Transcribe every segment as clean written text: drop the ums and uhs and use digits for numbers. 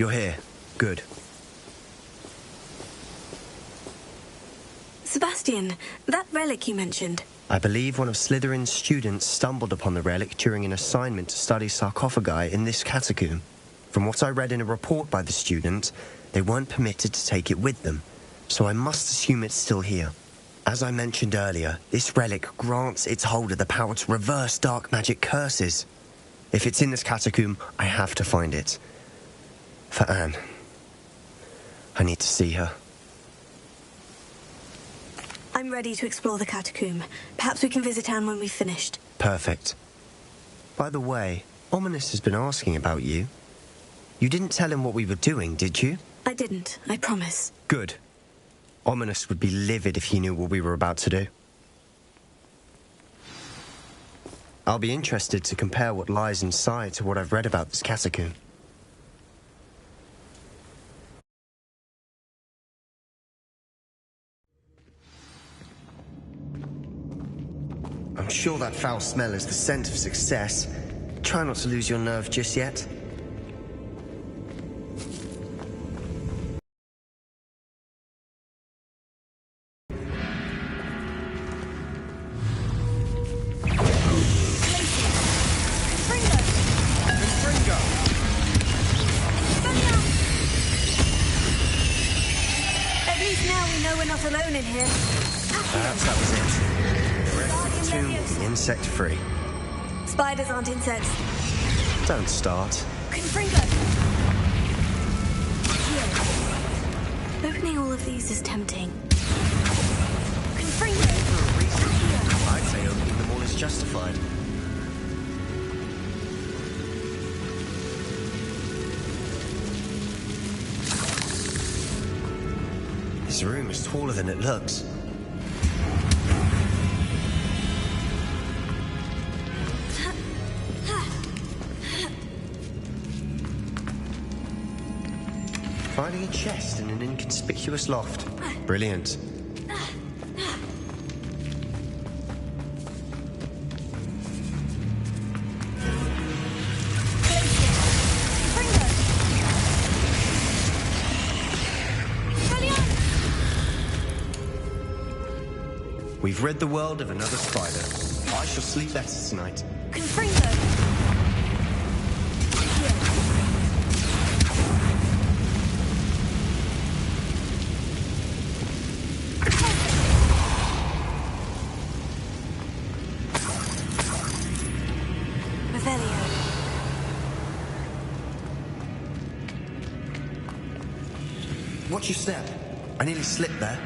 You're here. Good. Sebastian, that relic you mentioned. I believe one of Slytherin's students stumbled upon the relic during an assignment to study sarcophagi in this catacomb. From what I read in a report by the student, they weren't permitted to take it with them, so I must assume it's still here. As I mentioned earlier, this relic grants its holder the power to reverse dark magic curses. If it's in this catacomb, I have to find it. For Anne. I need to see her. I'm ready to explore the catacomb. Perhaps we can visit Anne when we've finished. Perfect. By the way, Ominous has been asking about you. You didn't tell him what we were doing, did you? I didn't, I promise. Good. Ominous would be livid if he knew what we were about to do. I'll be interested to compare what lies inside to what I've read about this catacomb. I'm sure that foul smell is the scent of success. Try not to lose your nerve just yet. Insect-free. Spiders aren't insects. Don't start. Confringo! Here. Opening all of these is tempting. Confringo! For a reason. I'd say opening them all is justified. This room is taller than it looks. Finding a chest in an inconspicuous loft. Brilliant. We've rid the world of another spider. I shall sleep better tonight. Confringo! Watch your step. I nearly slipped there.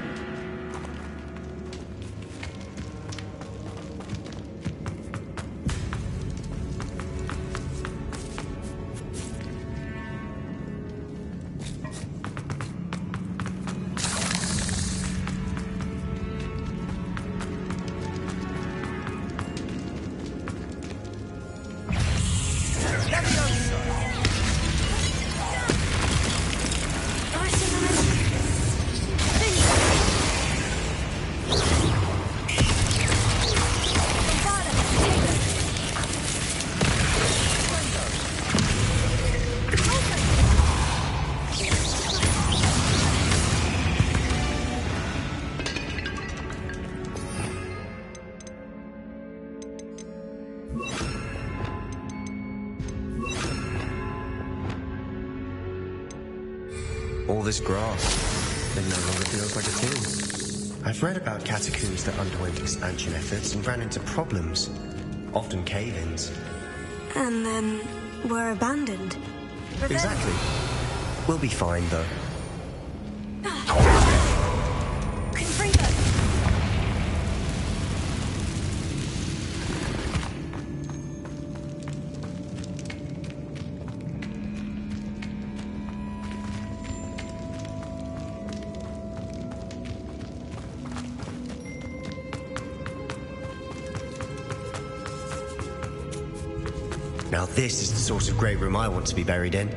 All this grass, it no longer feels like a tomb. I've read about catacombs that underwent expansion efforts and ran into problems, often cave-ins. And then were abandoned. Exactly. We'll be fine, though. Now this is the sort of great room I want to be buried in.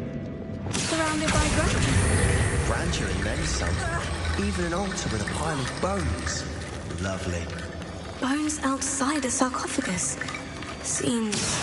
Surrounded by grandeur. Grandeur and then some. Even an altar with a pile of bones. Lovely. Bones outside a sarcophagus. Seems...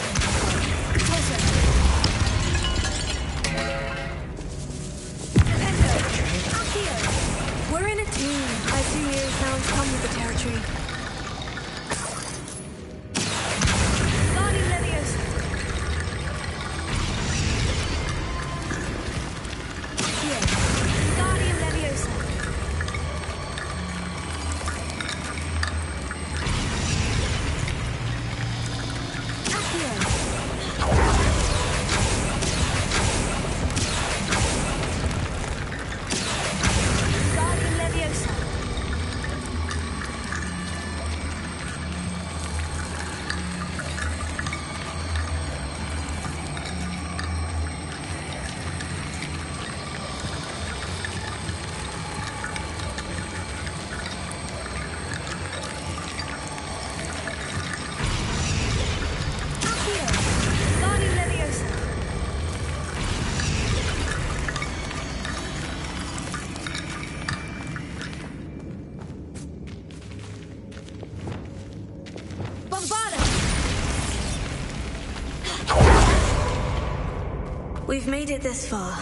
We've made it this far.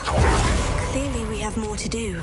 Clearly we have more to do.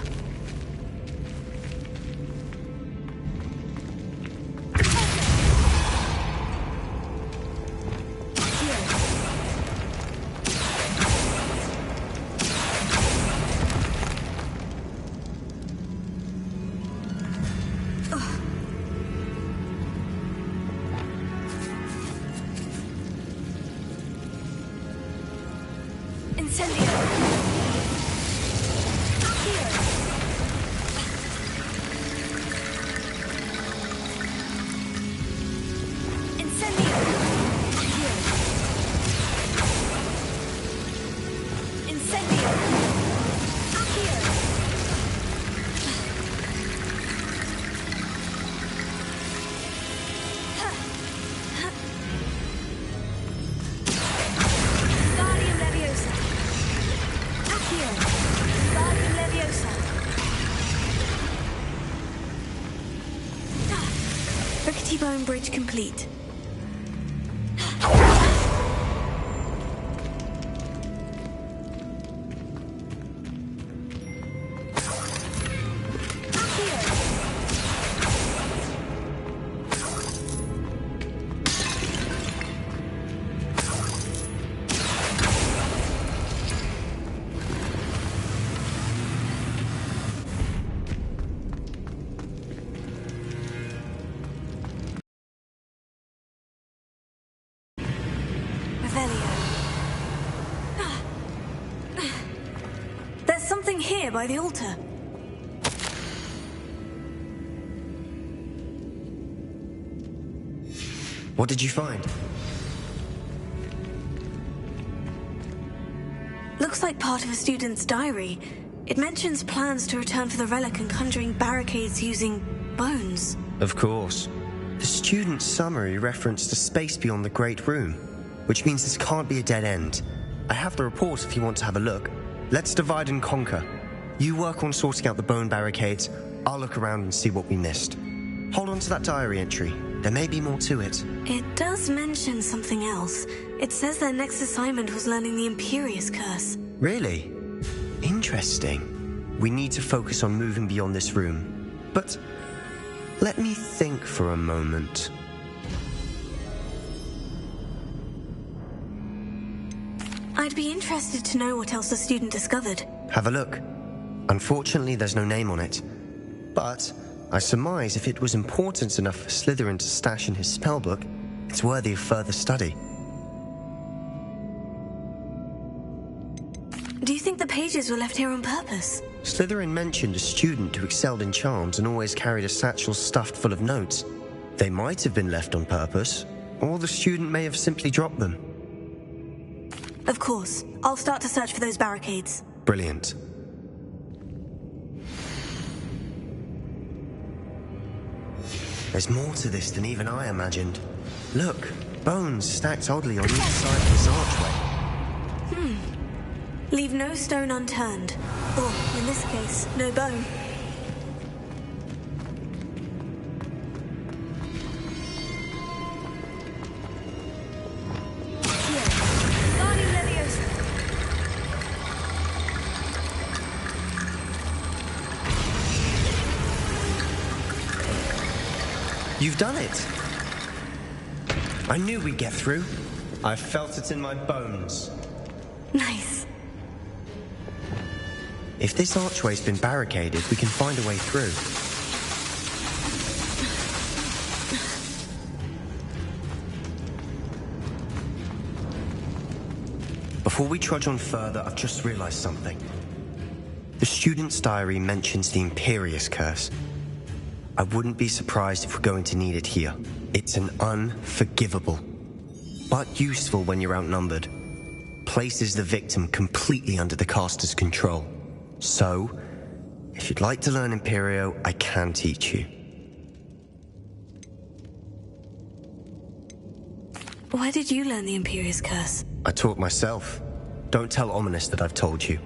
Bone bridge complete. There's something here by the altar. What did you find? Looks like part of a student's diary. It mentions plans to return for the relic and conjuring barricades using bones. Of course. The student's summary referenced a space beyond the Great Room, which means this can't be a dead end. I have the report if you want to have a look. Let's divide and conquer. You work on sorting out the bone barricades. I'll look around and see what we missed. Hold on to that diary entry. There may be more to it. It does mention something else. It says their next assignment was learning the Imperious Curse. Really? Interesting. We need to focus on moving beyond this room. But let me think for a moment. I'd be interested to know what else the student discovered. Have a look. Unfortunately, there's no name on it. But I surmise if it was important enough for Slytherin to stash in his spellbook, it's worthy of further study. Do you think the pages were left here on purpose? Slytherin mentioned a student who excelled in charms and always carried a satchel stuffed full of notes. They might have been left on purpose, or the student may have simply dropped them. Of course. I'll start to search for those barricades. Brilliant. There's more to this than even I imagined. Look, bones stacked oddly on each side of this archway. Leave no stone unturned. Or, in this case, no bone. You've done it! I knew we'd get through. I felt it in my bones. Nice. If this archway's been barricaded, we can find a way through. Before we trudge on further, I've just realized something. The student's diary mentions the Imperious Curse. I wouldn't be surprised if we're going to need it here. It's an unforgivable, but useful when you're outnumbered. Places the victim completely under the caster's control. So, if you'd like to learn Imperio, I can teach you. Why did you learn the Imperious Curse? I taught myself. Don't tell Ominous that I've told you.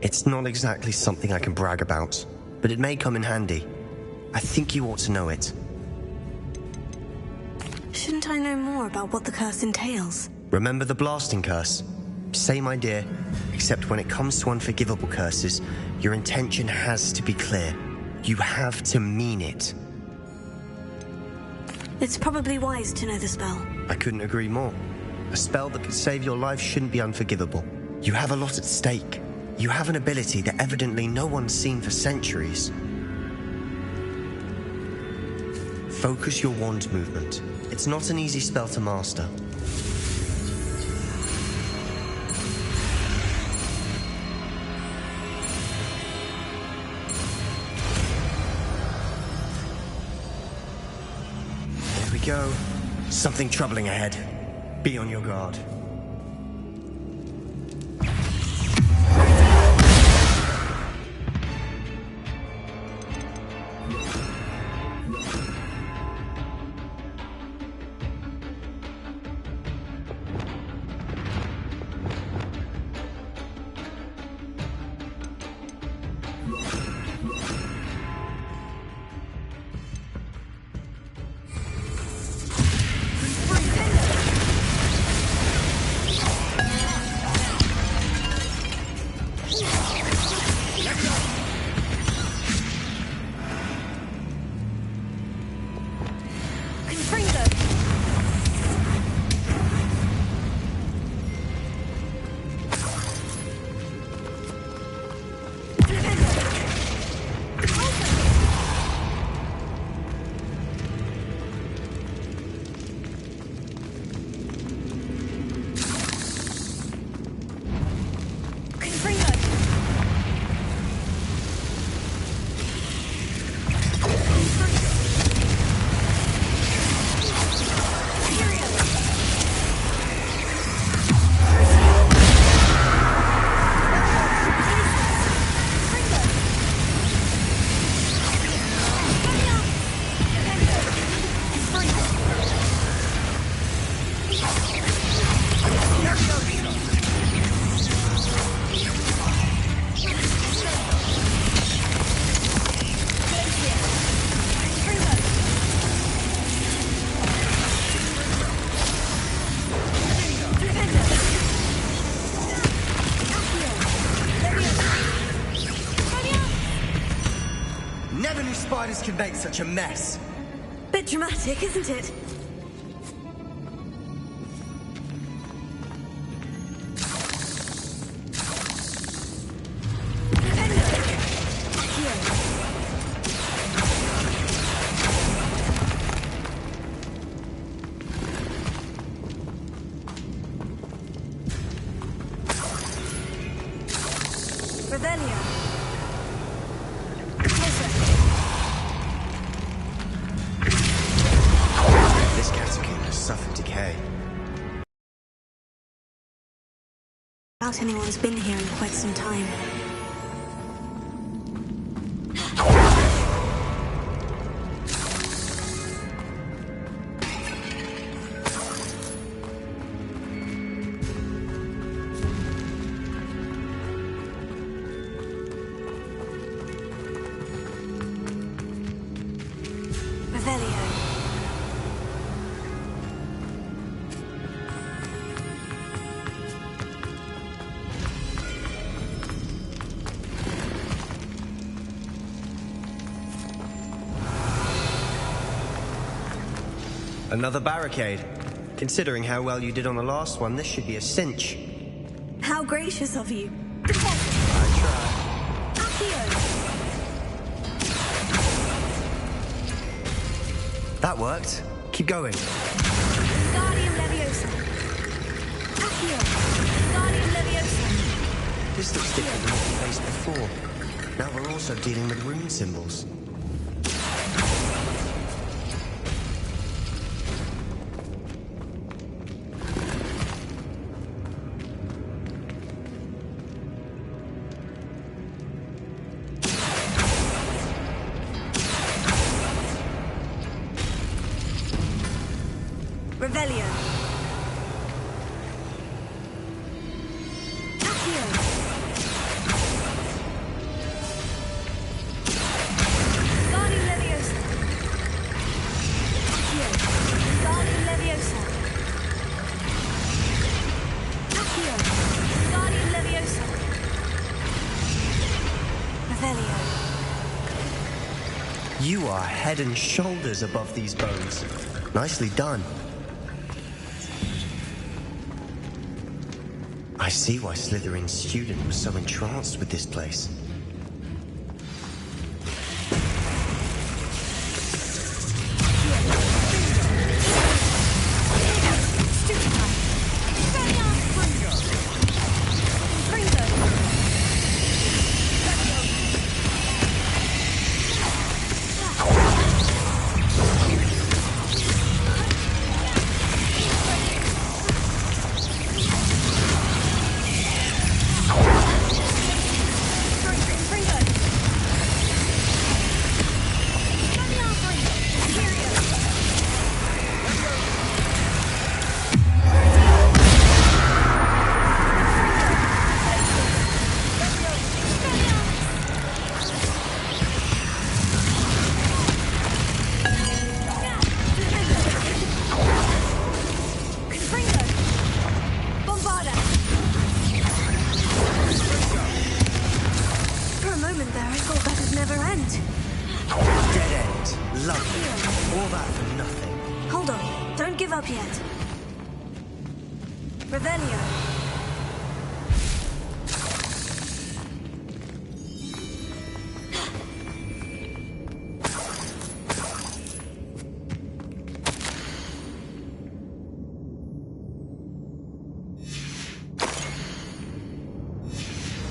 It's not exactly something I can brag about, but it may come in handy. I think you ought to know it. Shouldn't I know more about what the curse entails? Remember the blasting curse? Same idea, except when it comes to unforgivable curses, your intention has to be clear. You have to mean it. It's probably wise to know the spell. I couldn't agree more. A spell that could save your life shouldn't be unforgivable. You have a lot at stake. You have an ability that evidently no one's seen for centuries. Focus your wand movement. It's not an easy spell to master. There we go. Something troubling ahead. Be on your guard. Never knew spiders could make such a mess. Bit dramatic, isn't it? This catacomb has suffered decay. Doubt anyone's been here in quite some time. Another barricade. Considering how well you did on the last one, this should be a cinch. How gracious of you. I try. That worked. Keep going. Guardian Leviosa. Accio. Guardian Leviosa. This looks different than what we faced before. Now we're also dealing with rune symbols. Revelio. Accio. Guardian Leviosa. Accio. Guardian Leviosa. Accio. Revelio. You are head and shoulders above these bones. Nicely done. I see why Slytherin's student was so entranced with this place.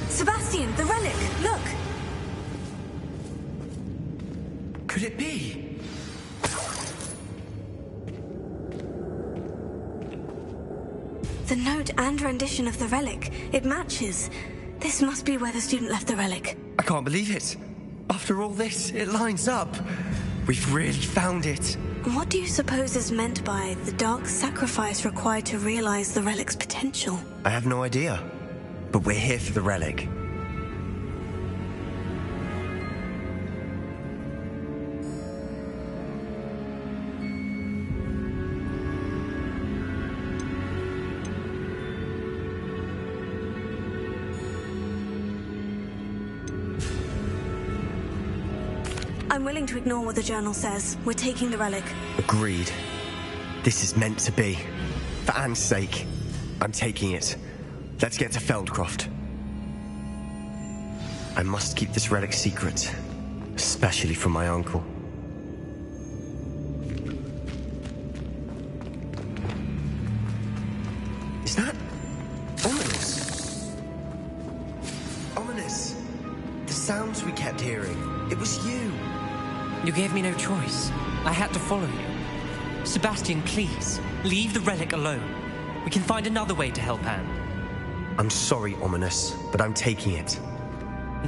Sebastian, the relic! Look! Could it be? The note and rendition of the relic. It matches. This must be where the student left the relic. I can't believe it. After all this, it lines up. We've really found it. What do you suppose is meant by the dark sacrifice required to realize the relic's potential? I have no idea. But we're here for the relic. I'm willing to ignore what the journal says. We're taking the relic. Agreed. This is meant to be. For Anne's sake, I'm taking it. Let's get to Feldcroft. I must keep this relic secret, especially from my uncle. Is that ominous? Ominous. The sounds we kept hearing. It was you. You gave me no choice. I had to follow you. Sebastian, please, leave the relic alone. We can find another way to help Anne. I'm sorry, Ominous, but I'm taking it.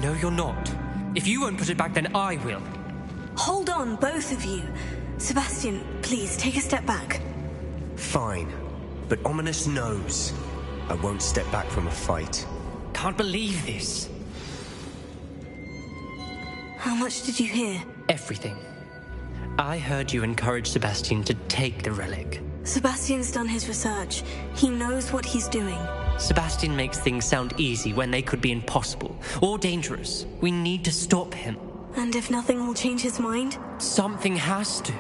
No, you're not. If you won't put it back, then I will. Hold on, both of you. Sebastian, please, take a step back. Fine. But Ominous knows I won't step back from a fight. Can't believe this. How much did you hear? Everything. I heard you encourage Sebastian to take the relic. Sebastian's done his research. He knows what he's doing. Sebastian makes things sound easy when they could be impossible or dangerous. We need to stop him. And if nothing will change his mind? Something has to.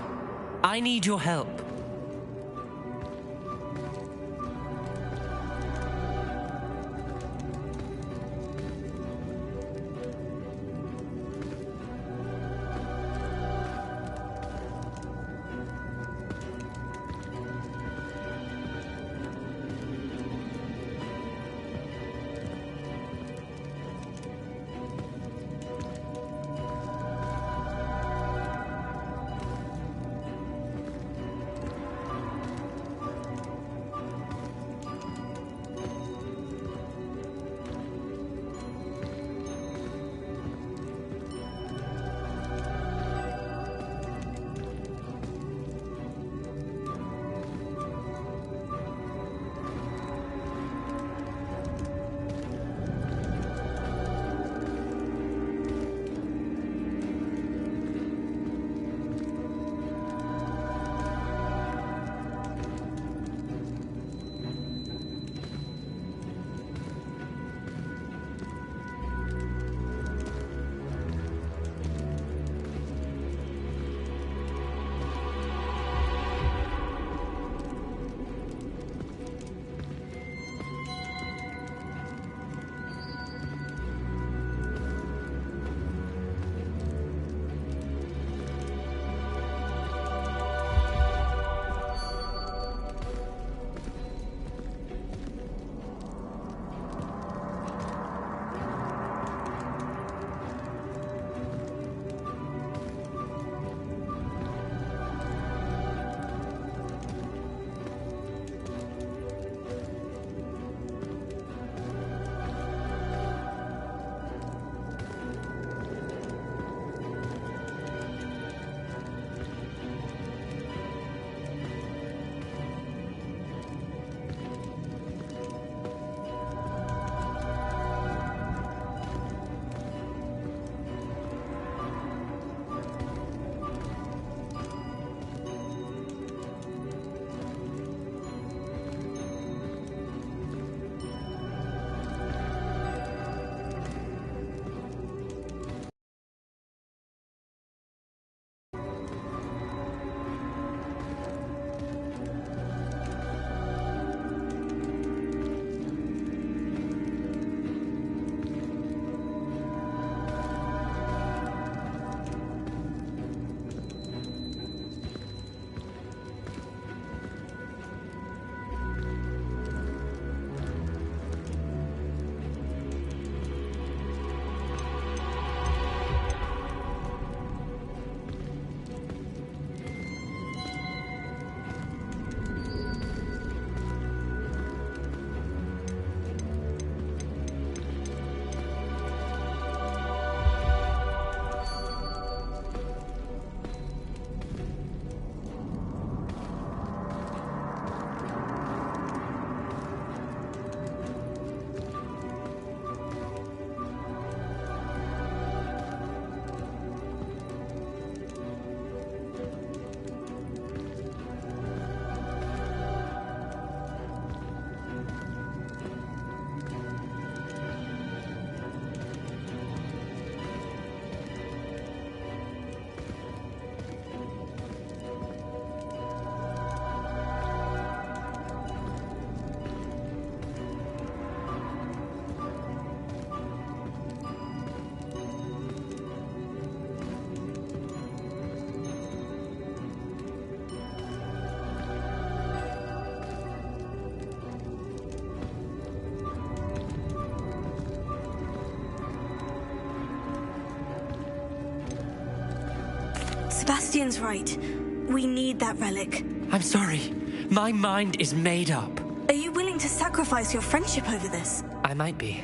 I need your help. Sebastian's right. We need that relic. I'm sorry. My mind is made up. Are you willing to sacrifice your friendship over this? I might be.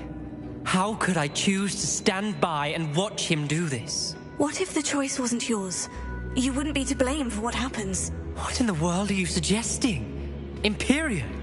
How could I choose to stand by and watch him do this? What if the choice wasn't yours? You wouldn't be to blame for what happens. What in the world are you suggesting? Imperium?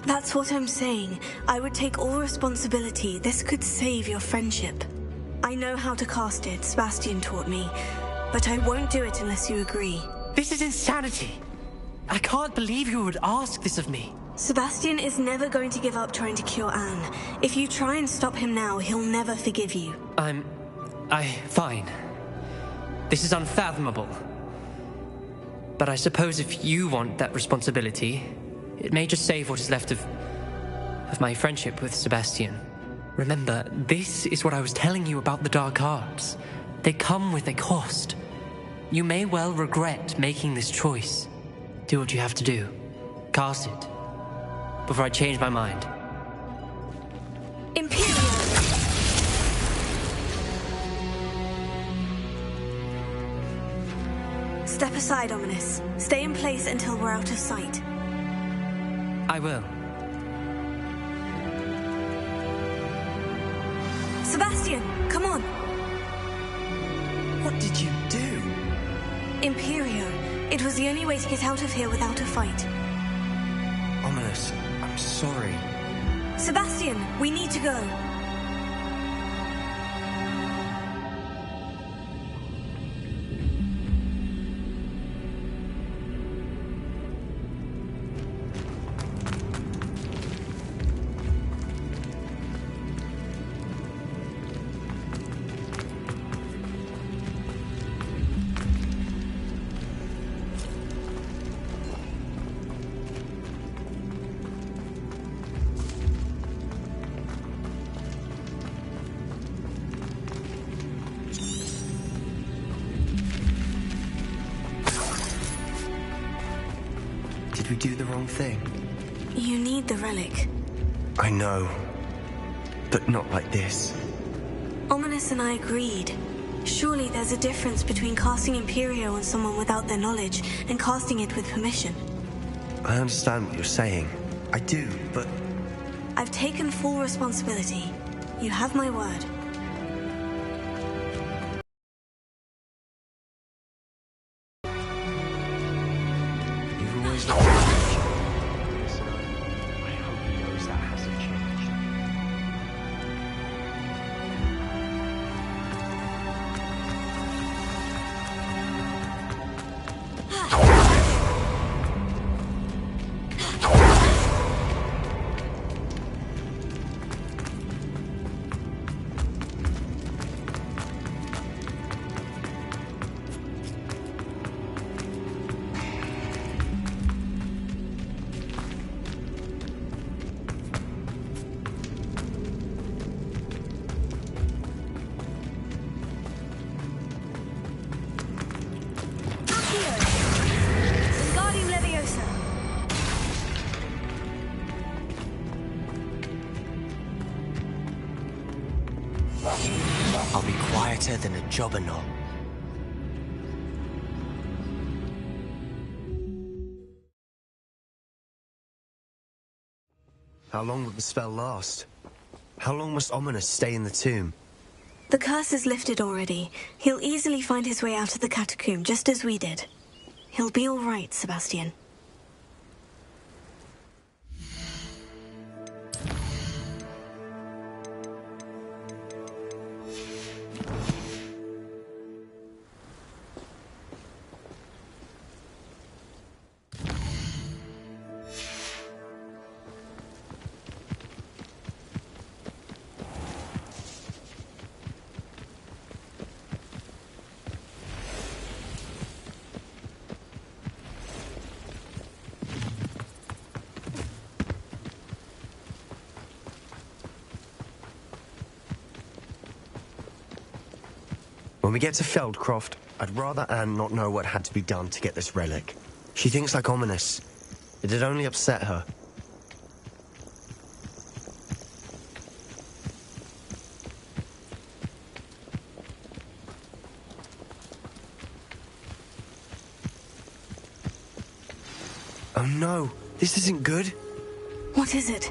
That's what I'm saying. I would take all responsibility. This could save your friendship. I know how to cast it, Sebastian taught me. But I won't do it unless you agree. This is insanity. I can't believe you would ask this of me. Sebastian is never going to give up trying to cure Anne. If you try and stop him now, he'll never forgive you. Fine. This is unfathomable. But I suppose if you want that responsibility, it may just save what is left of my friendship with Sebastian. Remember, this is what I was telling you about the dark arts. They come with a cost. You may well regret making this choice. Do what you have to do. Cast it. Before I change my mind. Imperial! Step aside, Ominous. Stay in place until we're out of sight. I will. Sebastian, come on! What did you do? Imperio. It was the only way to get out of here without a fight. Ominous, I'm sorry. Sebastian, we need to go. Did we do the wrong thing? You need the relic. I know. But not like this. Ominous and I agreed. Surely there's a difference between casting Imperio on someone without their knowledge and casting it with permission. I understand what you're saying. I do, but... I've taken full responsibility. You have my word. You've always looked at me. So, I hope he knows that hasn't changed. I'll be quieter than a jobberknoll. How long will the spell last? How long must Ominous stay in the tomb? The curse is lifted already. He'll easily find his way out of the catacomb, just as we did. He'll be all right, Sebastian. When we get to Feldcroft, I'd rather Anne not know what had to be done to get this relic. She thinks like Ominous. It'd only upset her. Oh no, this isn't good. What is it?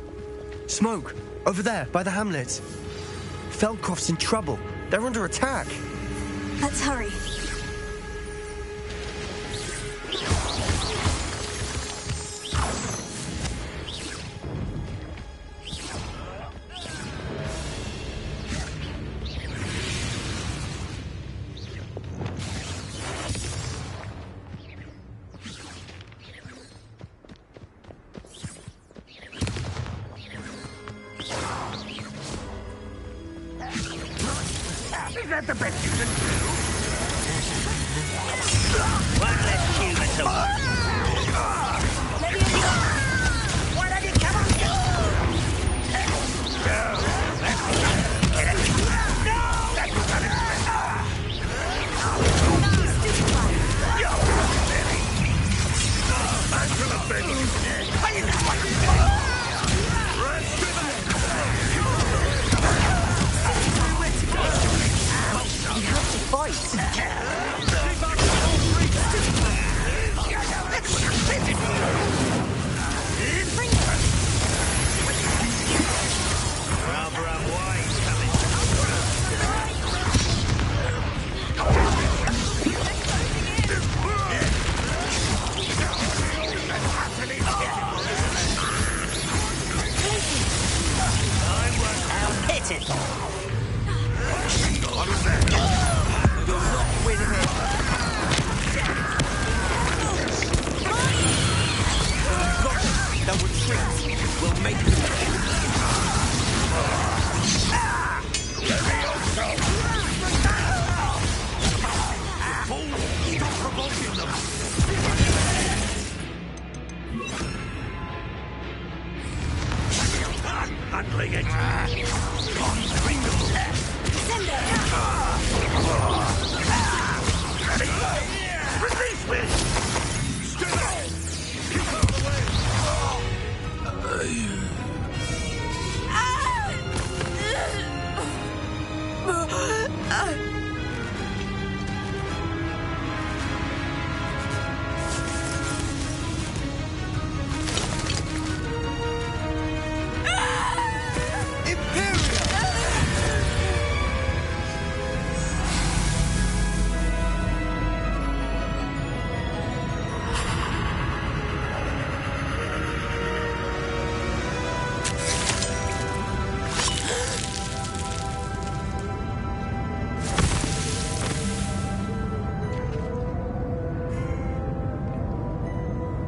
Smoke! Over there, by the hamlet. Feldcroft's in trouble. They're under attack. Let's hurry. Is that the best you can do? One less human to watch. Why don't you come on? We have to fight. Hit it. You're not winning it. No retreat. We'll make them. Stop provoking them! Handling it! On the window! Release me! Stay! Keep out of the way!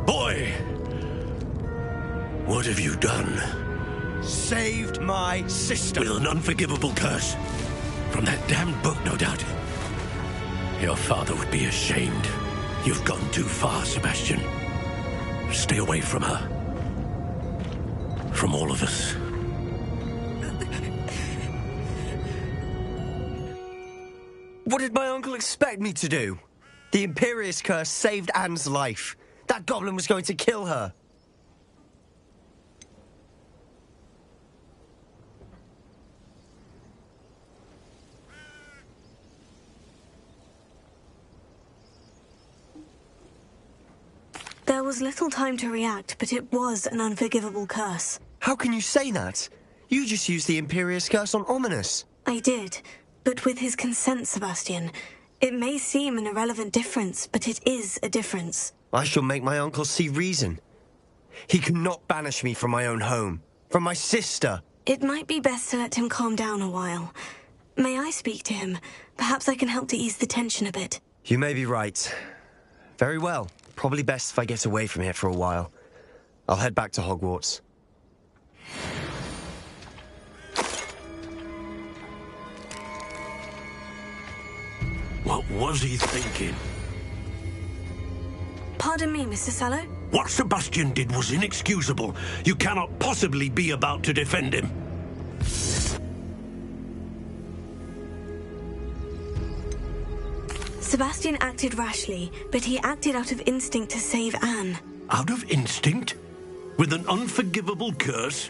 Boy! What have you done? Saved my sister. With an unforgivable curse. From that damned book, no doubt. Your father would be ashamed. You've gone too far, Sebastian. Stay away from her. From all of us. What did my uncle expect me to do? The Imperious curse saved Anne's life. That goblin was going to kill her. There was little time to react, but it was an unforgivable curse. How can you say that? You just used the Imperious curse on Ominous. I did, but with his consent, Sebastian. It may seem an irrelevant difference, but it is a difference. I shall make my uncle see reason. He cannot banish me from my own home, from my sister. It might be best to let him calm down a while. May I speak to him? Perhaps I can help to ease the tension a bit. You may be right. Very well. Probably best if I get away from here for a while. I'll head back to Hogwarts. What was he thinking? Pardon me, Mr. Sallow? What Sebastian did was inexcusable. You cannot possibly be about to defend him. Sebastian acted rashly, but he acted out of instinct to save Anne. Out of instinct? With an unforgivable curse?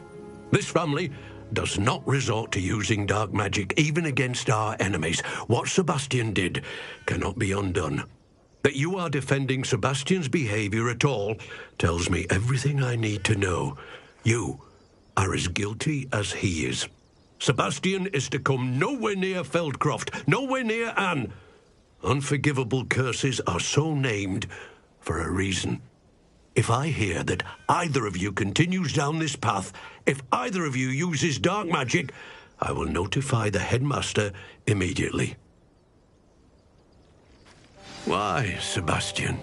This family does not resort to using dark magic even against our enemies. What Sebastian did cannot be undone. That you are defending Sebastian's behavior at all tells me everything I need to know. You are as guilty as he is. Sebastian is to come nowhere near Feldcroft, nowhere near Anne. Unforgivable curses are so named for a reason. If I hear that either of you continues down this path, if either of you uses dark magic, I will notify the headmaster immediately. Why, Sebastian?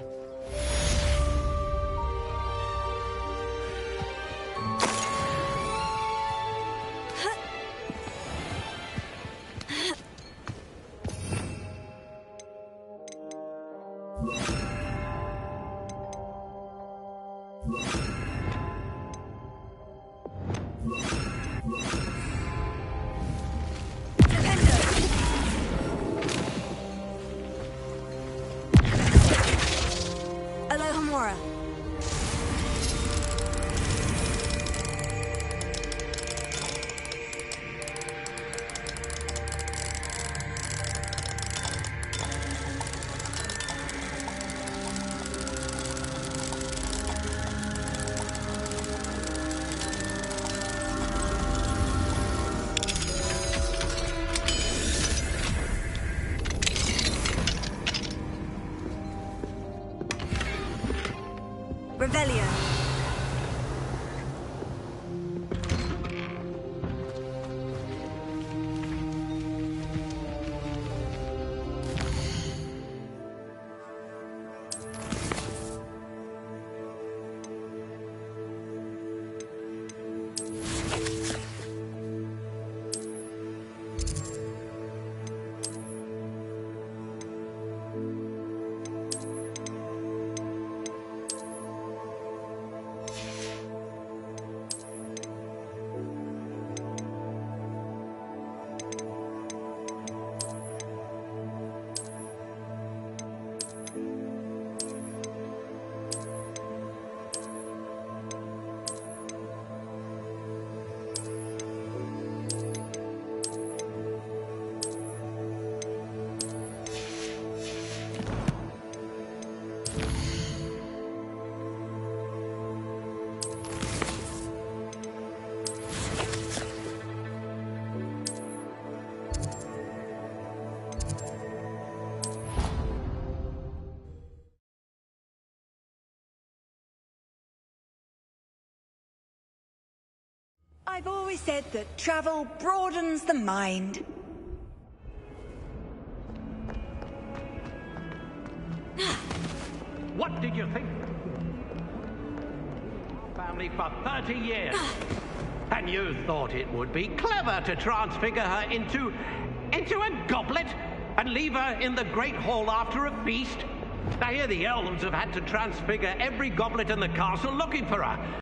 I've always said that travel broadens the mind. What did you think? Family for 30 years. And you thought it would be clever to transfigure her into a goblet and leave her in the great hall after a feast? I hear the elves have had to transfigure every goblet in the castle looking for her.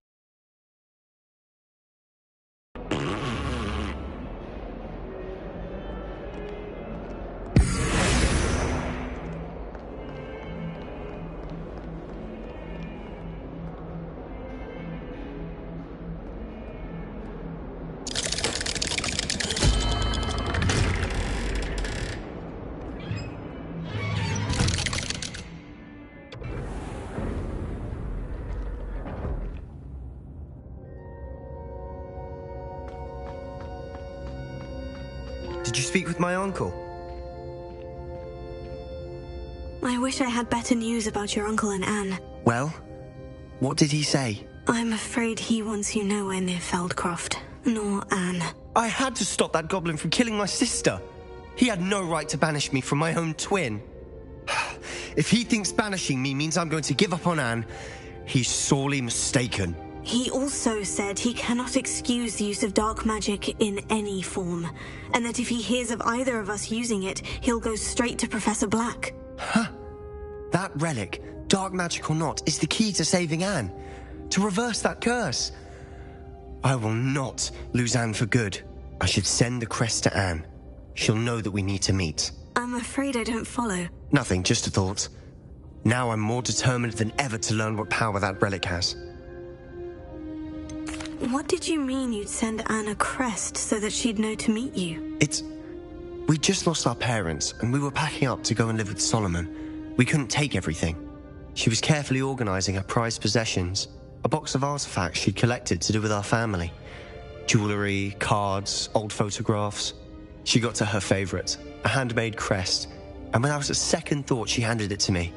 Did you speak with my uncle? I wish I had better news about your uncle and Anne. Well, what did he say? I'm afraid he wants you nowhere near Feldcroft, nor Anne. I had to stop that goblin from killing my sister. He had no right to banish me from my own twin. If he thinks banishing me means I'm going to give up on Anne, he's sorely mistaken. He also said he cannot excuse the use of dark magic in any form, and that if he hears of either of us using it, he'll go straight to Professor Black. Huh. That relic, dark magic or not, is the key to saving Anne. To reverse that curse. I will not lose Anne for good. I should send the crest to Anne. She'll know that we need to meet. I'm afraid I don't follow. Nothing, just a thought. Now I'm more determined than ever to learn what power that relic has. What did you mean you'd send Anne a crest so that she'd know to meet you? We just lost our parents, and we were packing up to go and live with Solomon. We couldn't take everything. She was carefully organising her prized possessions, a box of artifacts she'd collected to do with our family. Jewellery, cards, old photographs. She got to her favourite, a handmade crest, and without a second thought she handed it to me.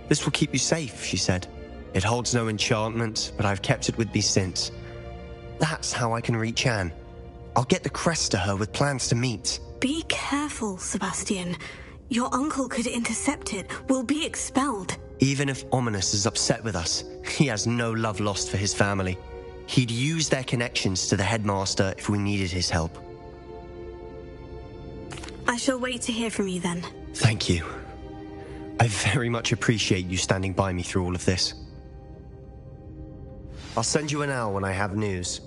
"This will keep you safe," she said. "It holds no enchantment, but I've kept it with me since. That's how I can reach Anne. I'll get the crest to her with plans to meet." Be careful, Sebastian. Your uncle could intercept it. We'll be expelled. Even if Ominous is upset with us, he has no love lost for his family. He'd use their connections to the headmaster if we needed his help. I shall wait to hear from you then. Thank you. I very much appreciate you standing by me through all of this. I'll send you an owl when I have news.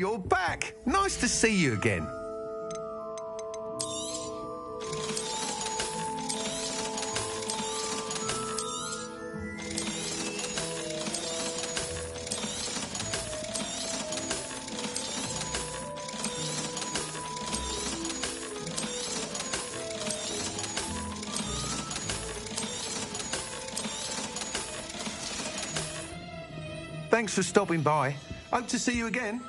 You're back! Nice to see you again. Thanks for stopping by. Hope to see you again.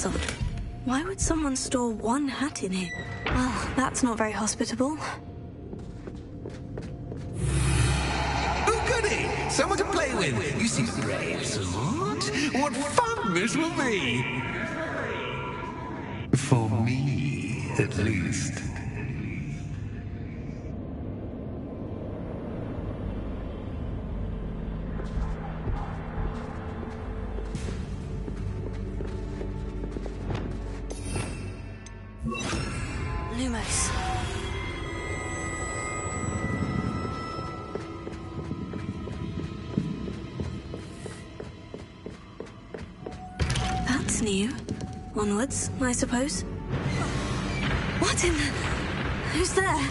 That's odd. Why would someone store one hat in here? Well, that's not very hospitable. Oh, goody! Someone to play with. You seem brave, sort. What fun this will be! For me, at least. Lumos. That's new. Onwards, I suppose. What in the... Who's there?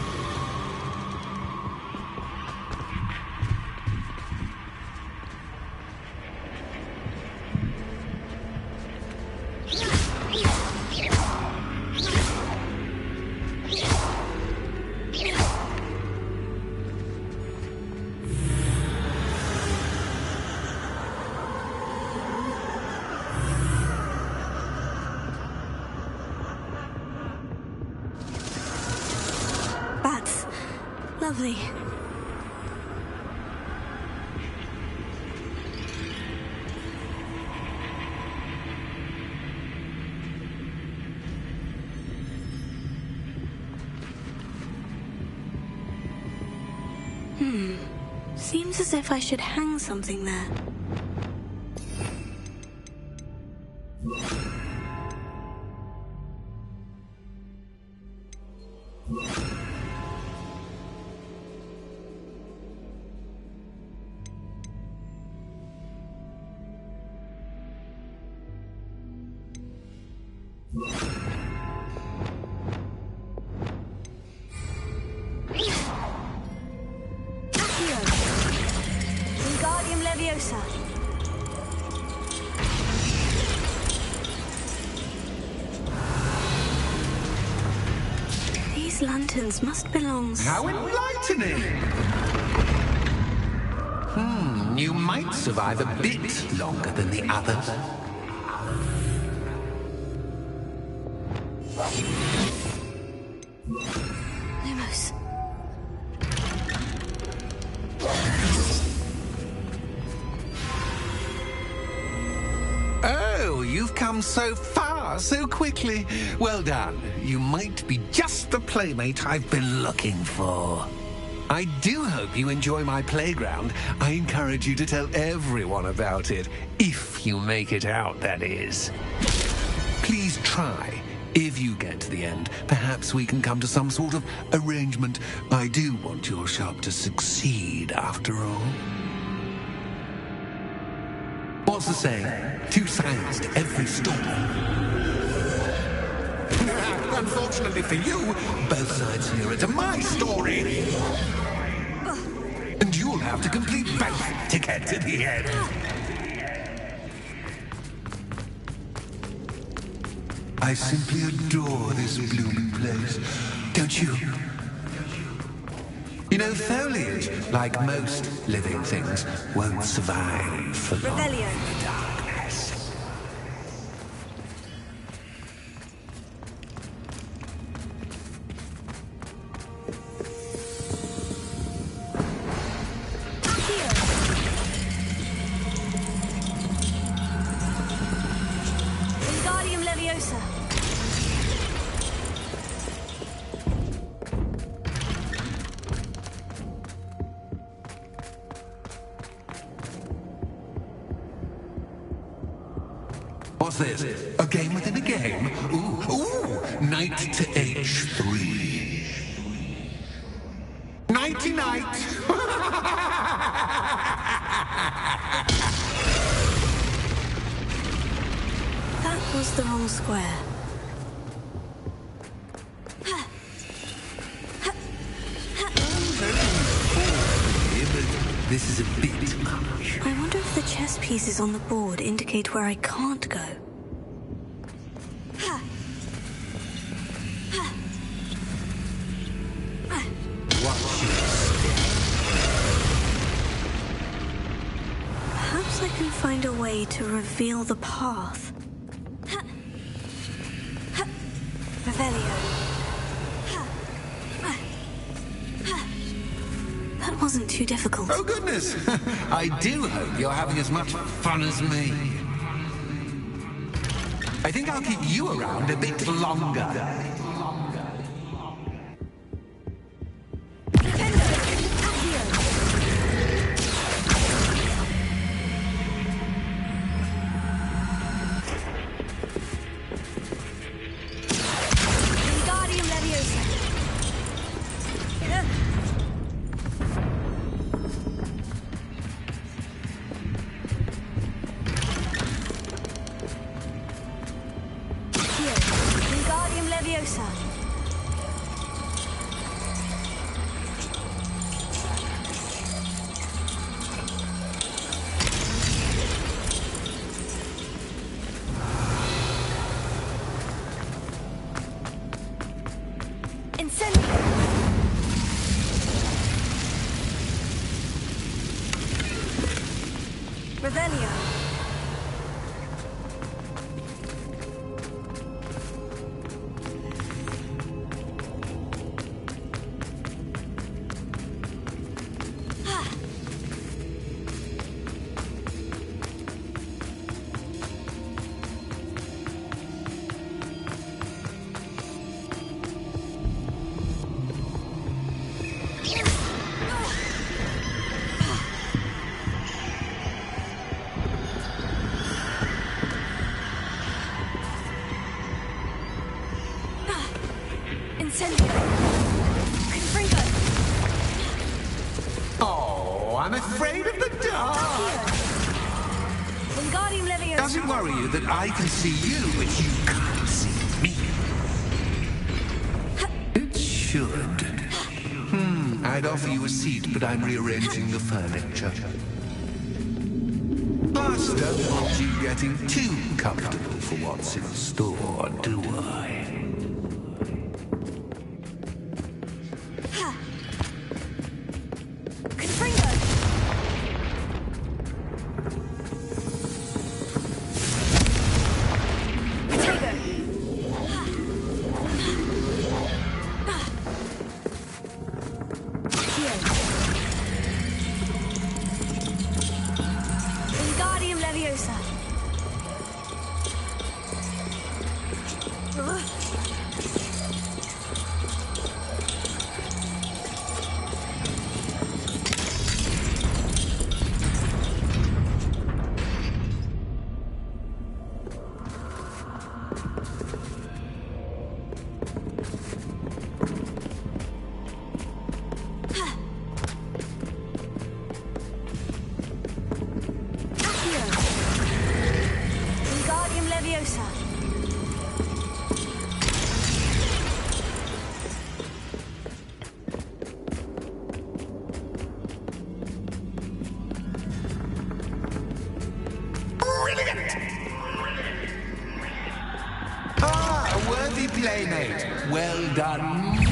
Lovely. Seems as if I should hang something there. These lanterns must belong... How enlightening! You might survive a bit longer than the others. Lumos. Oh, you've come so far, so quickly. Well done. You might be just the playmate I've been looking for. I do hope you enjoy my playground. I encourage you to tell everyone about it. If you make it out, that is. Please try. If you get to the end, perhaps we can come to some sort of arrangement. I do want your shop to succeed, after all. What's the saying? Two sides to every story. Unfortunately for you, both sides here to my story. And you'll have to complete both to get to the end. I simply adore this blooming place, don't you? You know, foliage, like most living things, won't survive for long in the darkness. Wingardium Leviosa. What's this? A game within a game? Ooh, knight to H3. Nighty-night! That was the wrong square. This is a bit much. I wonder if the chess pieces on the board indicate where I can't go. Perhaps I can find a way to reveal the path. Revelio. That wasn't too difficult. Oh, goodness! I do hope you're having as much fun as me. I think I'll keep you around a bit longer. Revelio. Oh, I'm afraid of the dark. Does it worry you that I can see you, but you can't see me? It should. I'd offer you a seat, but I'm rearranging the furniture. Plus, don't want you getting too comfortable for what's in store, do I? Ah, a worthy playmate. Well done, me.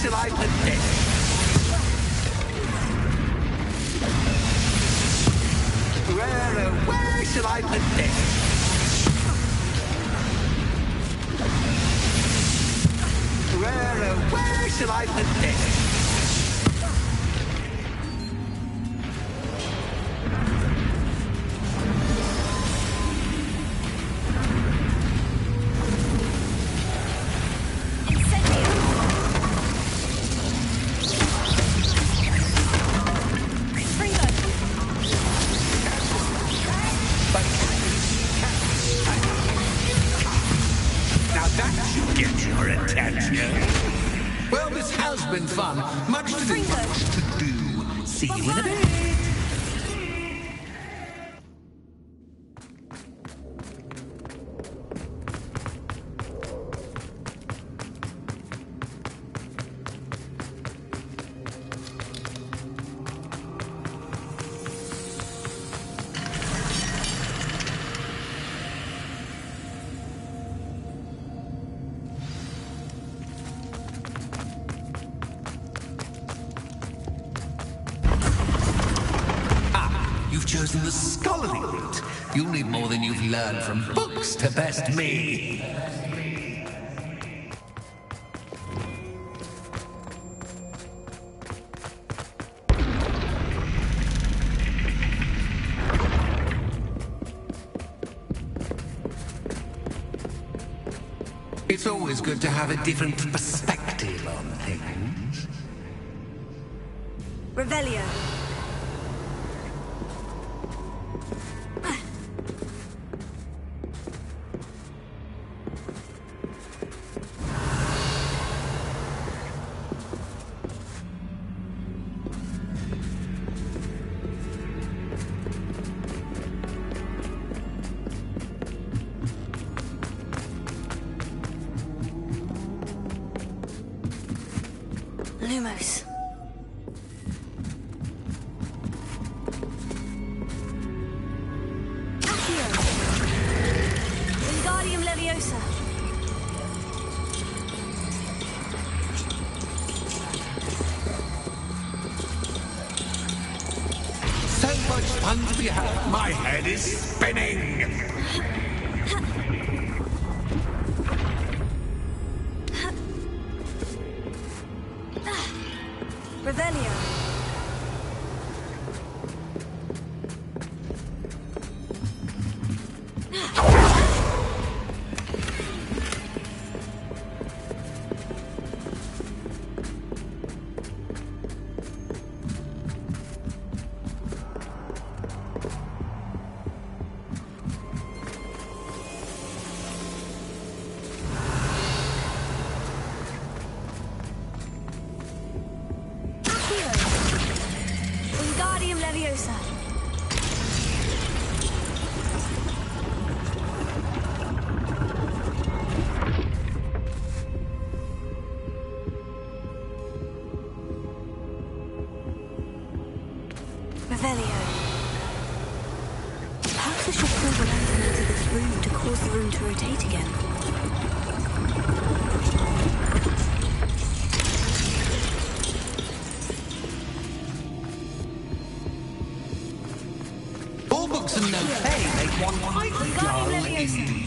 shall I put this? Where shall I put this? Where shall I put this? Well, this has been fun. Much to do. See you in a bit. You've chosen the scholarly route. You'll need more than you've learned from books to best me. It's always good to have a different perspective on things. Revelio. Lumos. Accio. Wingardium Leviosa. So much fun to be had. My head is spinning. Revelio. Wingardium Leviosa. Revelio. Perhaps I should pull the lantern into this room to cause the room to rotate again. All books and no play make one quite dull indeed.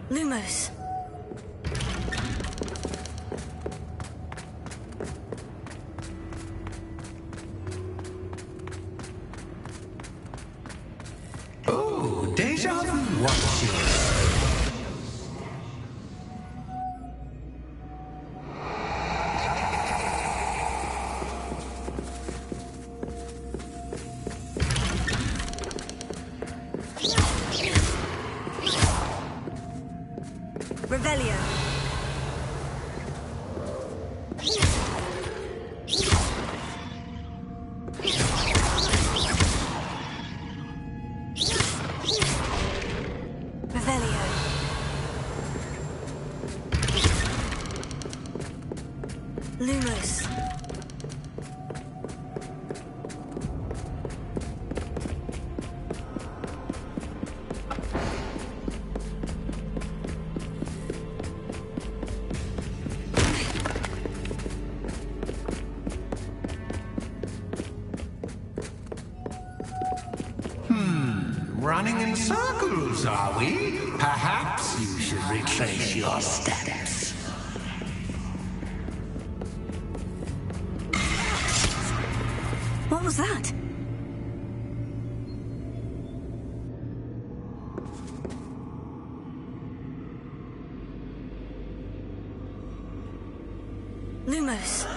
Lumos. Oh, deja vu watches. Revelio. running in circles, are we? Perhaps you should retrace your steps. What was that? Lumos.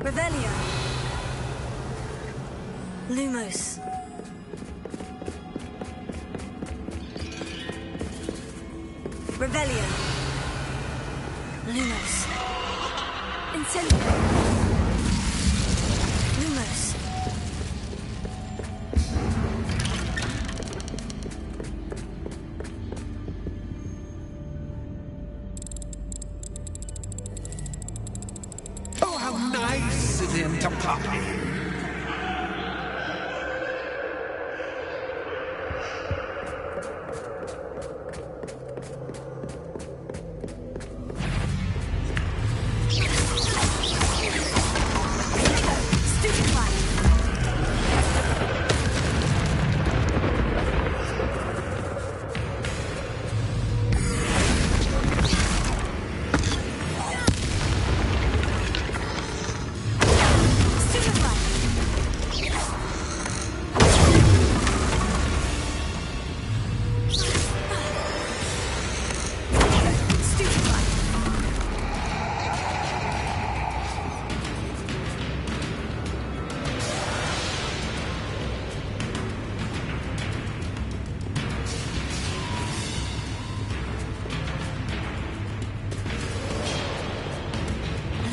Revelio. Lumos. Revelio. Lumos. Incendio. Lumos. Oh, how nice of him to pop in.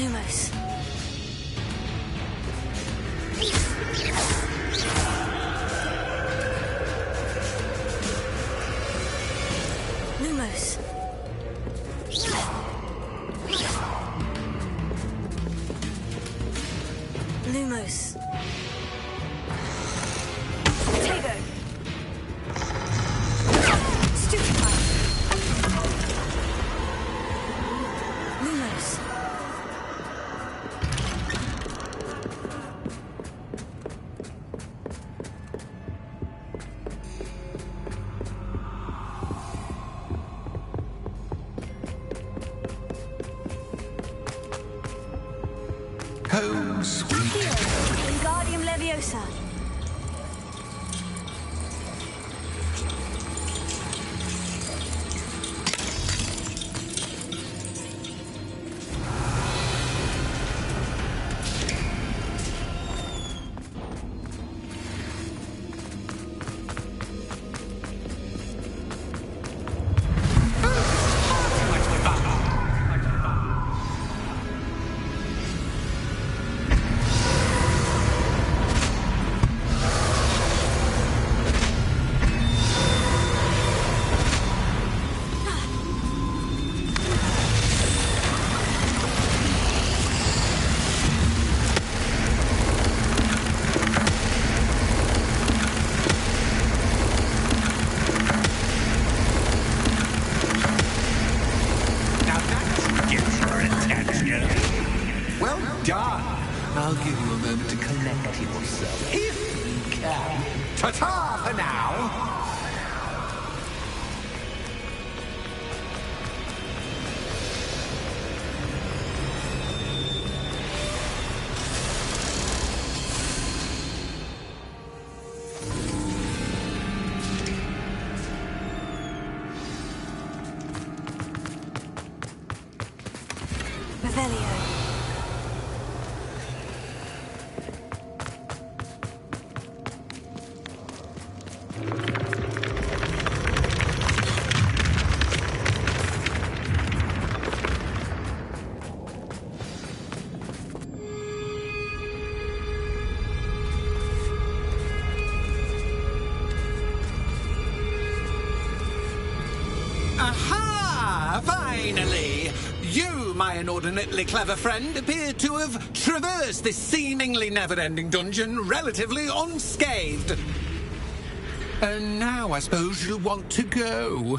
Lumos. Lumos. Lumos. Tego. Stupefy. Lumos. Oh, sweet. Wingardium Leviosa. Well done. I'll give you a moment to collect yourself, if you can. Ta-ta for now. Revelio. Aha! Finally! You my inordinately clever friend appear to have traversed this seemingly never-ending dungeon relatively unscathed. And now I suppose you'll want to go.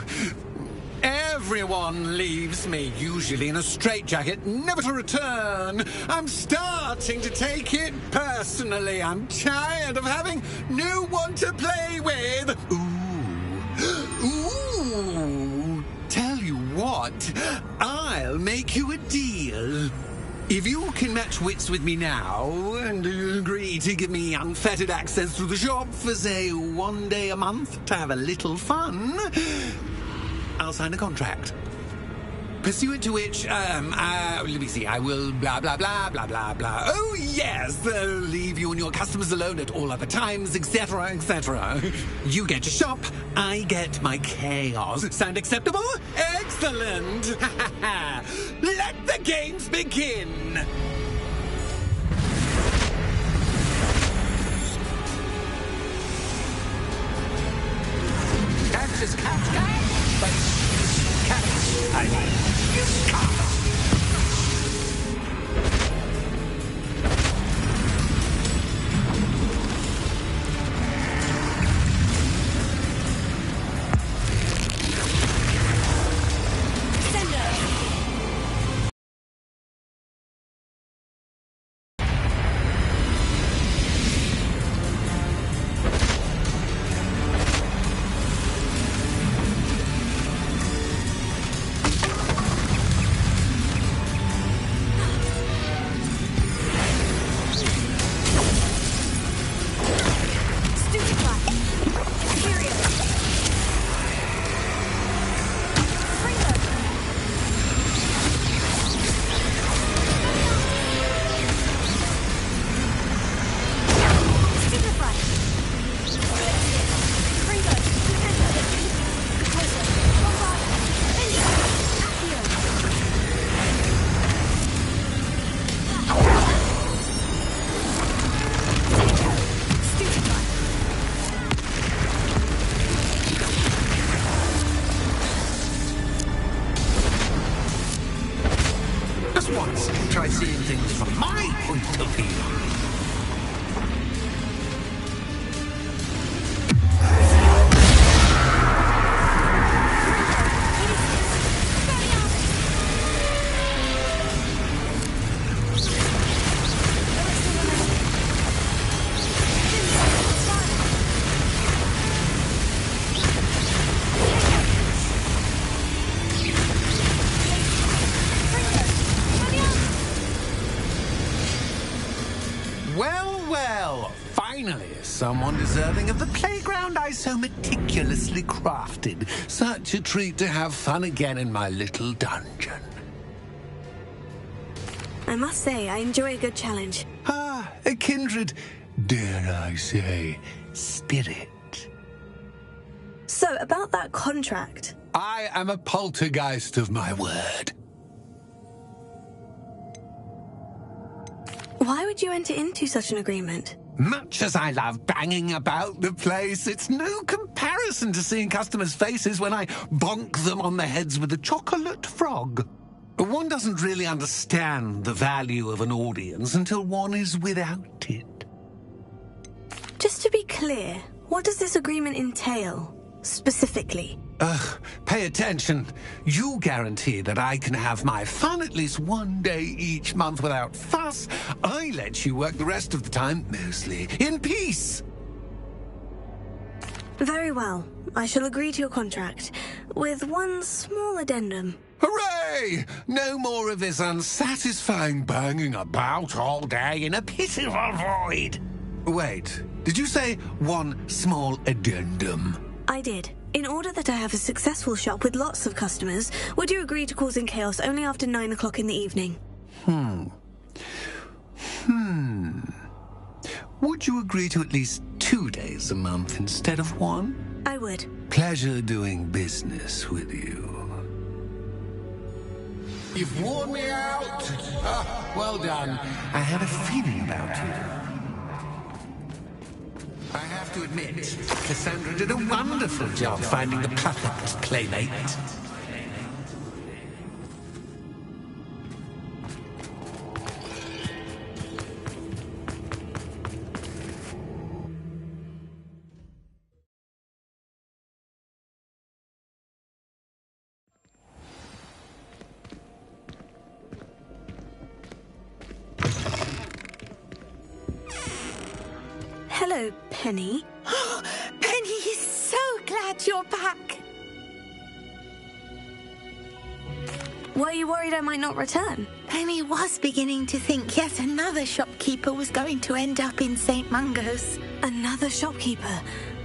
Everyone leaves me, usually in a straitjacket, never to return. I'm starting to take it personally. I'm tired of having no one to play with. Ooh. Tell you what, I'll make you a deal. If you can match wits with me now and agree to give me unfettered access to the shop for, say, 1 day a month to have a little fun, I'll sign a contract. Pursuant to which, let me see, I will blah, blah, blah, blah, blah, blah. Oh, yes, leave you and your customers alone at all other times, etc., etc. You get your shop, I get my chaos. Sound acceptable? Excellent! Let the games begin! Catch is catch, but catch, I mean, you can't. Try seeing things from my point of view. Finally, someone deserving of the playground I so meticulously crafted. Such a treat to have fun again in my little dungeon. I must say, I enjoy a good challenge. Ah, a kindred, dare I say, spirit. So, about that contract. I am a poltergeist of my word. Why would you enter into such an agreement? Much as I love banging about the place, it's no comparison to seeing customers' faces when I bonk them on the heads with a chocolate frog. One doesn't really understand the value of an audience until one is without it. Just to be clear, what does this agreement entail, specifically? Pay attention. You guarantee that I can have my fun at least 1 day each month without fuss. I let you work the rest of the time, mostly in peace. Very well. I shall agree to your contract, with one small addendum. Hooray! No more of this unsatisfying banging about all day in a pitiful void. Wait, did you say one small addendum? I did. In order that I have a successful shop with lots of customers, would you agree to causing chaos only after 9 o'clock in the evening? Would you agree to at least 2 days a month instead of 1? I would. Pleasure doing business with you. You've worn me out. Well done. I had a feeling about you. I have to admit, Cassandra did a wonderful job finding the perfect playmate. Hello, Penny. Penny is so glad you're back. Were you worried I might not return? Penny was beginning to think yet another shopkeeper was going to end up in St. Mungo's. Another shopkeeper?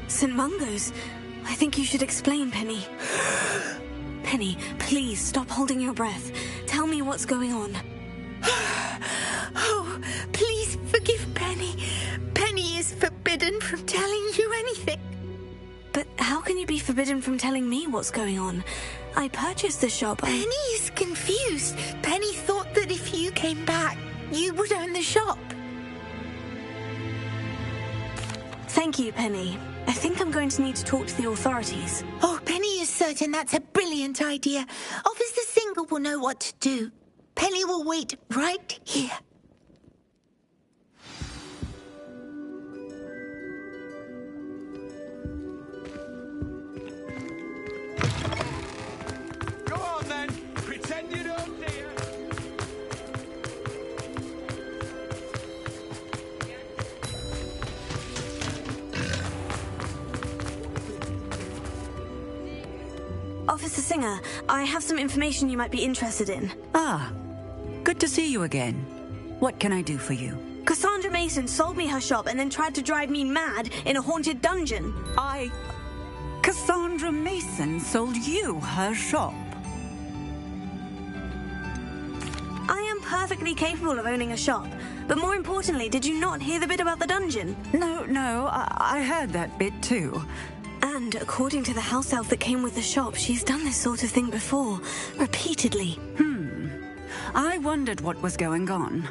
St. Mungo's? I think you should explain, Penny. Penny, please stop holding your breath. Tell me what's going on. Oh, please forgive Penny. Penny is forbidden from telling you anything. But how can you be forbidden from telling me what's going on? I purchased the shop. Penny is confused. Penny thought that if you came back, you would own the shop. Thank you, Penny. I think I'm going to need to talk to the authorities. Oh, Penny is certain that's a brilliant idea. Officer Singer will know what to do. Penny will wait right here. Go on then, pretend you don't see her. Officer Singer, I have some information you might be interested in. Ah, good to see you again. What can I do for you? Cassandra Mason sold me her shop and then tried to drive me mad in a haunted dungeon. Cassandra Mason sold you her shop? I am perfectly capable of owning a shop. But more importantly, did you not hear the bit about the dungeon? No, I heard that bit too. And according to the house elf that came with the shop, she's done this sort of thing before. Repeatedly. I wondered what was going on.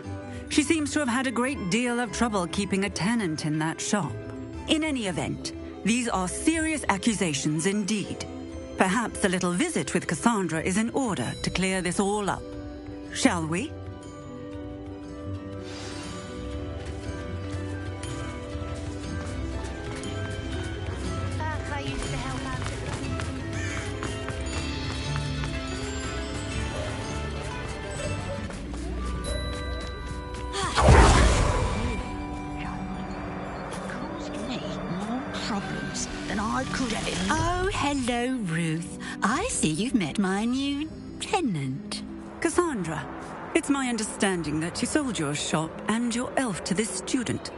She seems to have had a great deal of trouble keeping a tenant in that shop. In any event, these are serious accusations indeed. Perhaps a little visit with Cassandra is in order to clear this all up. Shall we? Oh, hello, Ruth. I see you've met my new tenant. Cassandra, it's my understanding that you sold your shop and your elf to this student.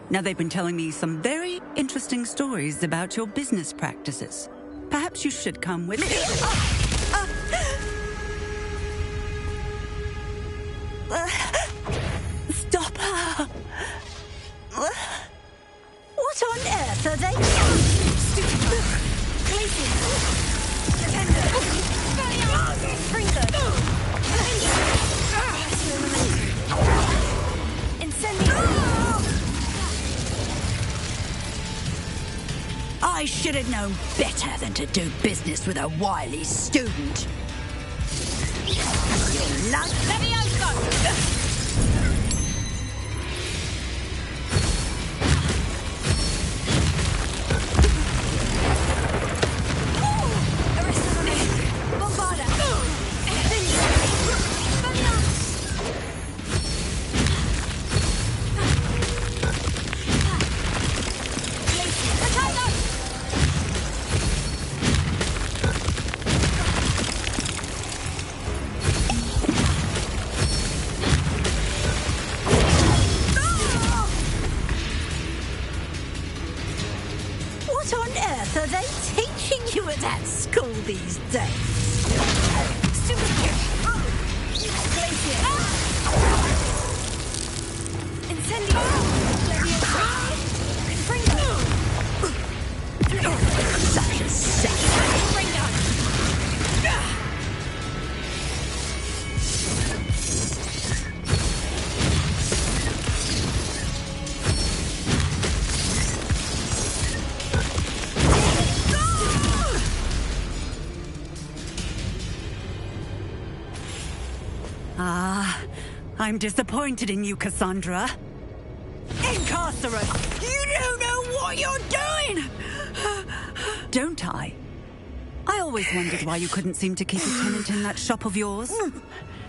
Now, they've been telling me some very interesting stories about your business practices. Perhaps you should come with me. Stop her! What on earth are they? I should have known better than to do business with a wily student. You love Levioso! Are they teaching you at that school these days? Such a second. I'm disappointed in you, Cassandra. Incarcerate! You don't know what you're doing! Don't I? I always wondered why you couldn't seem to keep a tenant in that shop of yours.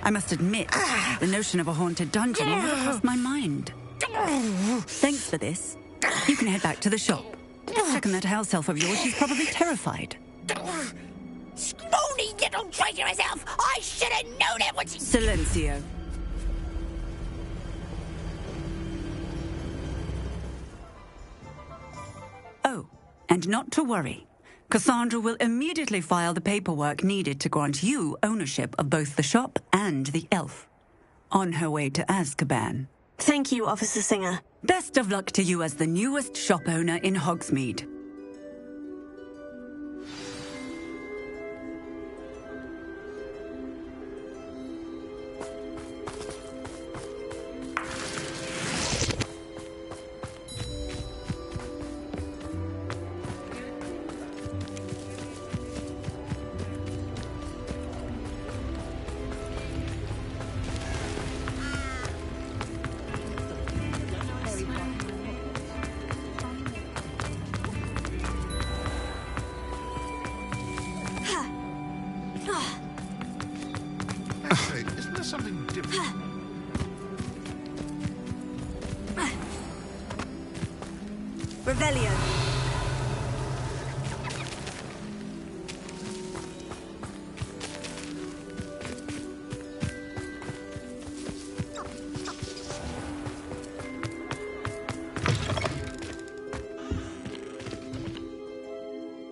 I must admit, the notion of a haunted dungeon never crossed my mind. Thanks for this. You can head back to the shop. Second that house elf of yours, she's probably terrified. Scrawny little traitorous elf! I should have known it when she... Silencio. Oh, and not to worry. Cassandra will immediately file the paperwork needed to grant you ownership of both the shop and the elf. On her way to Azkaban. Thank you, Officer Singer. Best of luck to you as the newest shop owner in Hogsmeade. Isn't there something different? Revelio.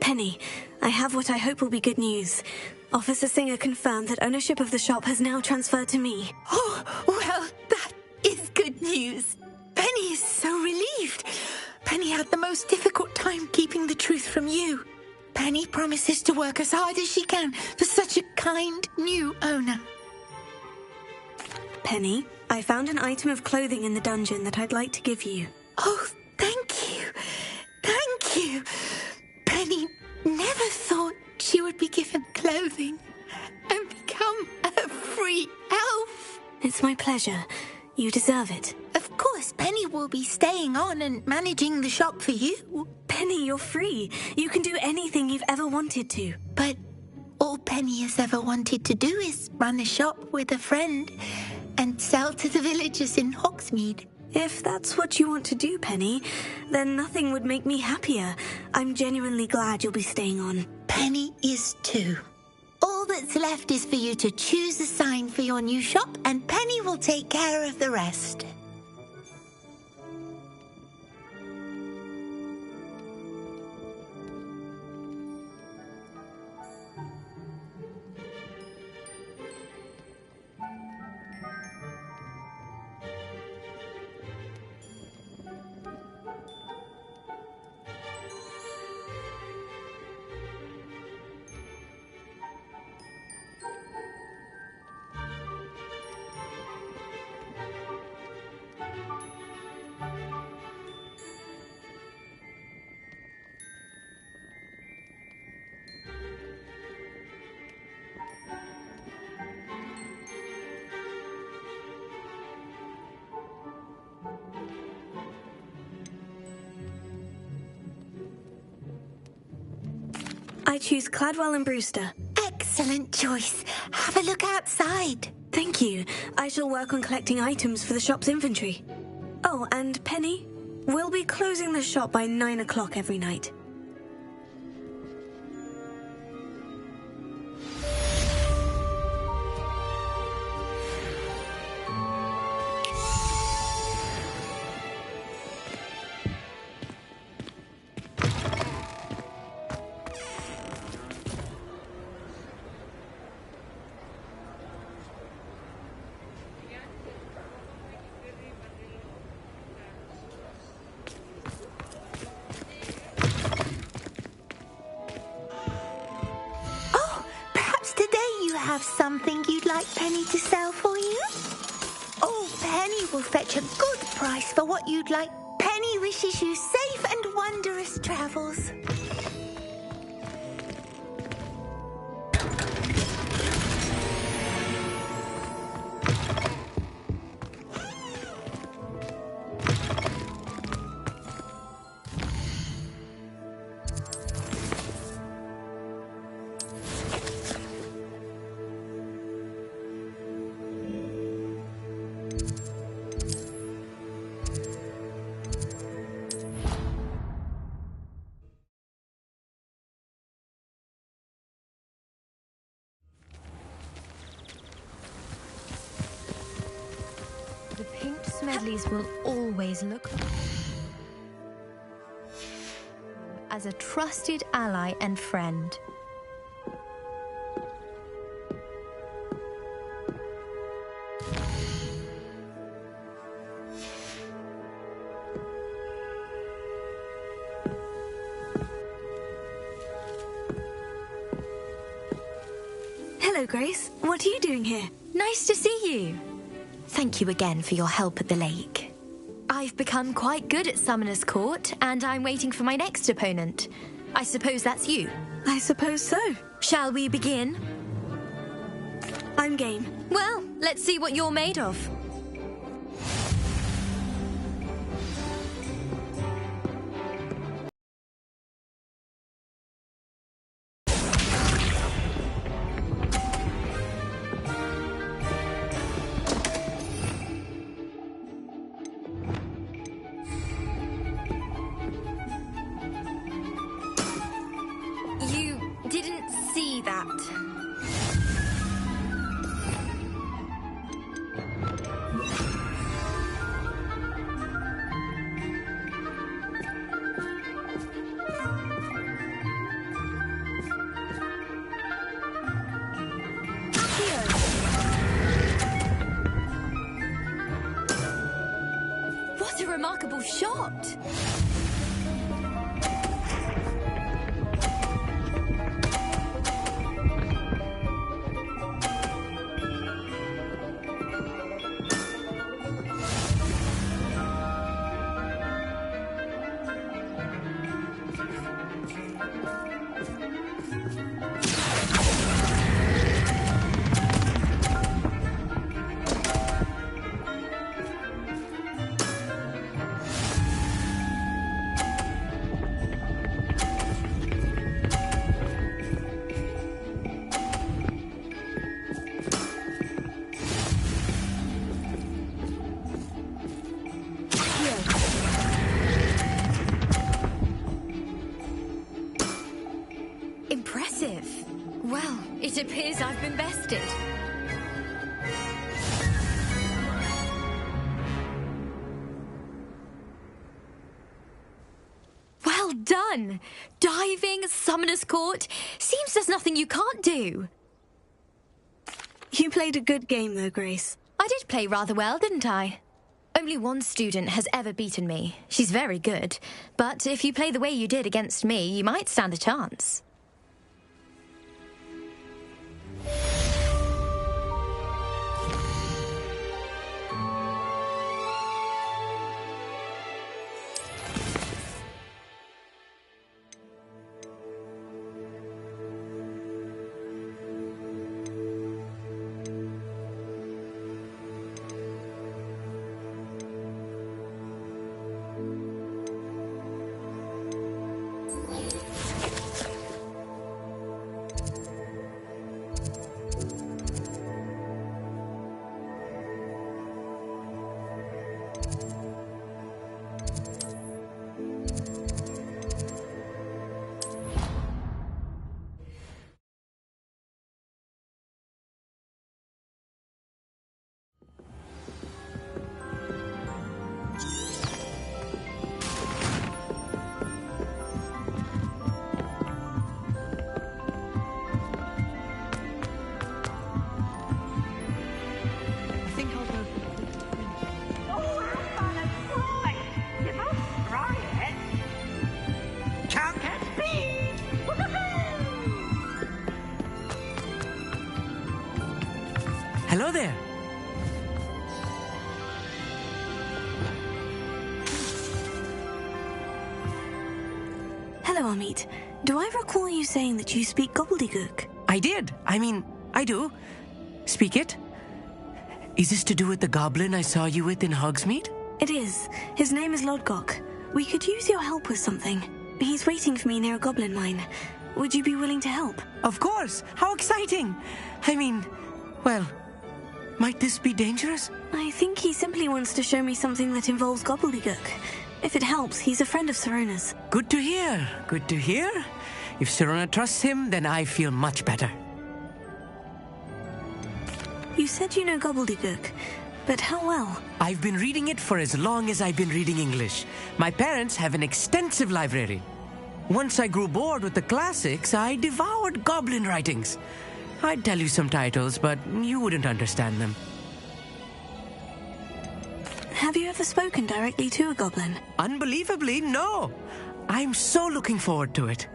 Penny, I have what I hope will be good news. Officer Singer confirmed that ownership of the shop has now transferred to me. Oh, well, that is good news. Penny is so relieved. Penny had the most difficult time keeping the truth from you. Penny promises to work as hard as she can for such a kind new owner. Penny, I found an item of clothing in the dungeon that I'd like to give you. Oh, thank you. Thank you. Penny never thought she would be given clothing and become a free elf. It's my pleasure. You deserve it. Of course, Penny will be staying on and managing the shop for you. Penny, you're free. You can do anything you've ever wanted to. But all Penny has ever wanted to do is run a shop with a friend and sell to the villagers in Hogsmeade. If that's what you want to do, Penny, then nothing would make me happier. I'm genuinely glad you'll be staying on. Penny is too. All that's left is for you to choose a sign for your new shop, and Penny will take care of the rest. I choose Cladwell and Brewster. Excellent choice. Have a look outside. Thank you. I shall work on collecting items for the shop's inventory. Oh, and Penny, we'll be closing the shop by 9 o'clock every night. Have something you'd like Penny to sell for you? Oh, Penny will fetch a good price for what you'd like. Penny wishes you safe and wondrous travels. Smedleys will always look as a trusted ally and friend. Hello, Grace. What are you doing here? Nice to see you. Thank you again for your help at the lake. I've become quite good at Summoner's Court, and I'm waiting for my next opponent. I suppose that's you. I suppose so. Shall we begin? I'm game. Well, let's see what you're made of. Didn't see that. What a remarkable shot! Impressive. Well, it appears I've been bested. Well done! Diving, Summoner's Court. Seems there's nothing you can't do. You played a good game, though, Grace. I did play rather well, didn't I? Only one student has ever beaten me. She's very good. But if you play the way you did against me, you might stand a chance. Hello there. Hello, Amit. Do I recall you saying that you speak gobbledygook? I did. I do. Speak it. Is this to do with the goblin I saw you with in Hogsmeade? It is. His name is Lodgok. We could use your help with something. He's waiting for me near a goblin mine. Would you be willing to help? Of course. How exciting. Well, might this be dangerous? I think he simply wants to show me something that involves gobbledygook. If it helps, he's a friend of Sirona's. Good to hear. Good to hear. If Sirona trusts him, then I feel much better. You said you know gobbledygook. but how well? I've been reading it for as long as I've been reading English. My parents have an extensive library. Once I grew bored with the classics, I devoured goblin writings. I'd tell you some titles, but you wouldn't understand them. Have you ever spoken directly to a goblin? Unbelievably, no. I'm so looking forward to it.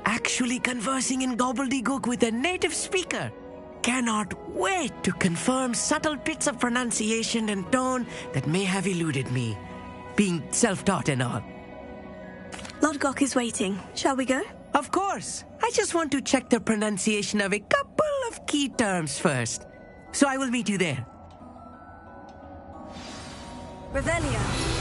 Actually conversing in gobbledygook with a native speaker. Cannot wait to confirm subtle bits of pronunciation and tone that may have eluded me, being self-taught and all. Lodgok is waiting. Shall we go? Of course. I just want to check the pronunciation of a couple of key terms first. So I will meet you there. Revelia.